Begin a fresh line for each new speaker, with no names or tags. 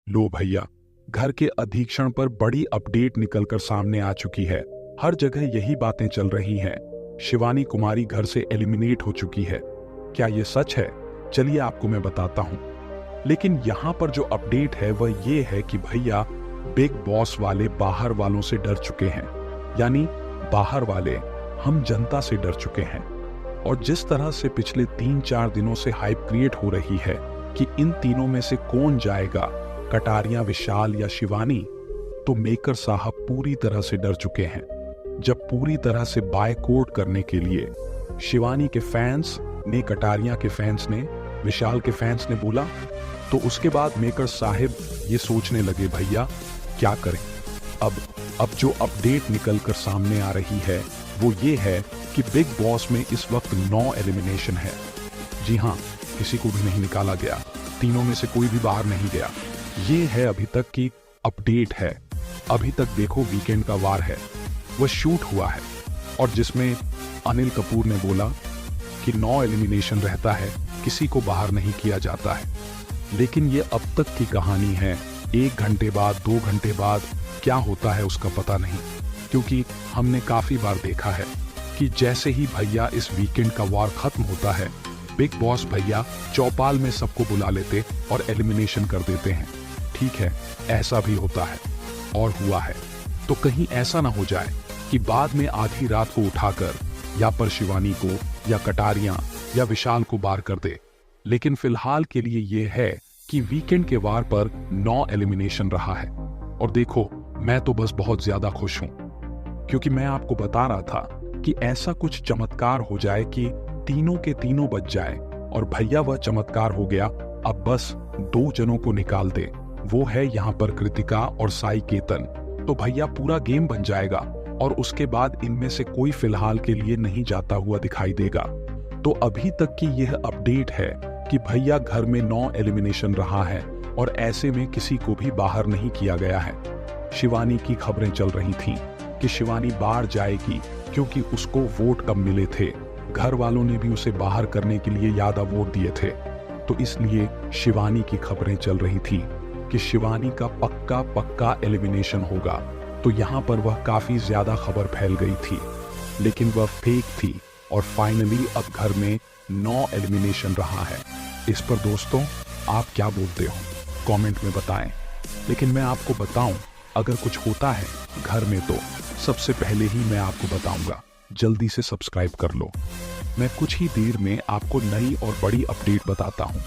लो भैया, घर के अधीक्षण पर बड़ी अपडेट निकलकर सामने आ चुकी है। हर जगह यही बातें चल रही हैं। शिवानी कुमारी घर से एलिमिनेट हो चुकी है। क्या ये सच है? चलिए आपको मैं बताता हूं। लेकिन यहां पर जो अपडेट है वह ये है कि भैया बिग बॉस वाले बाहर वालों से डर चुके हैं। यानी बाहर वाले हम जनता से डर चुके हैं। और जिस तरह से पिछले 3-4 दिनों से हाइप क्रिएट हो रही है कि इन तीनों में से कौन जाएगा, कटारिया, विशाल या शिवानी, तो मेकर साहब पूरी तरह से डर चुके हैं। जब पूरी तरह से बायकॉट करने के लिए शिवानी के फैंस ने, कटारिया के फैंस ने, विशाल के फैंस ने बोला, तो उसके बाद मेकर साहब ये सोचने लगे भैया क्या करें। अब जो अपडेट निकलकर सामने आ रही है वो ये है कि बिग बॉस में इस वक्त 9 एलिमिनेशन है। जी हाँ, किसी को भी नहीं निकाला गया, तीनों में से कोई भी बाहर नहीं गया। ये है अभी तक की अपडेट है। अभी तक देखो वीकेंड का वार है, वह शूट हुआ है और जिसमें अनिल कपूर ने बोला कि 9 एलिमिनेशन रहता है, किसी को बाहर नहीं किया जाता है। लेकिन ये अब तक की कहानी है। 1 घंटे बाद, 2 घंटे बाद क्या होता है उसका पता नहीं, क्योंकि हमने काफी बार देखा है कि जैसे ही भैया इस वीकेंड का वार खत्म होता है, बिग बॉस भैया चौपाल में सबको बुला लेते और एलिमिनेशन कर देते हैं। ठीक है, ऐसा भी होता है और हुआ है। तो कहीं ऐसा ना हो जाए कि बाद में आधी रात को उठाकर या पर शिवानी को या कटारिया या विशाल को बाहर कर दे। लेकिन फिलहाल के लिए यह है कि वीकेंड के वार पर 9 एलिमिनेशन रहा है। और देखो, मैं तो बस बहुत ज्यादा खुश हूं, क्योंकि मैं आपको बता रहा था कि ऐसा कुछ चमत्कार हो जाए कि तीनों के तीनों बच जाए, और भैया वह चमत्कार हो गया। अब बस 2 जनों को निकाल दे, वो है यहाँ पर कृतिका और साई केतन, तो भैया पूरा गेम बन जाएगा और उसके बाद इनमें से कोई फिलहाल के लिए नहीं जाता हुआ दिखाई देगा। तो अभी तक की यह अपडेट है कि भैया घर में 9 एलिमिनेशन रहा है और ऐसे में किसी को भी बाहर नहीं किया गया है। शिवानी की खबरें चल रही थीं कि शिवानी बाहर जाएगी क्योंकि उसको वोट कम मिले थे, घर वालों ने भी उसे बाहर करने के लिए ज्यादा वोट दिए थे, तो इसलिए शिवानी की खबरें चल रही थी कि शिवानी का पक्का पक्का एलिमिनेशन होगा। तो यहाँ पर वह काफी ज्यादा खबर फैल गई थी, लेकिन वह फेक थी और फाइनली अब घर में 9 एलिमिनेशन रहा है। इस पर दोस्तों आप क्या बोलते हो, कमेंट में बताएं। लेकिन मैं आपको बताऊं, अगर कुछ होता है घर में तो सबसे पहले ही मैं आपको बताऊंगा। जल्दी से सब्सक्राइब कर लो। मैं कुछ ही देर में आपको नई और बड़ी अपडेट बताता हूं।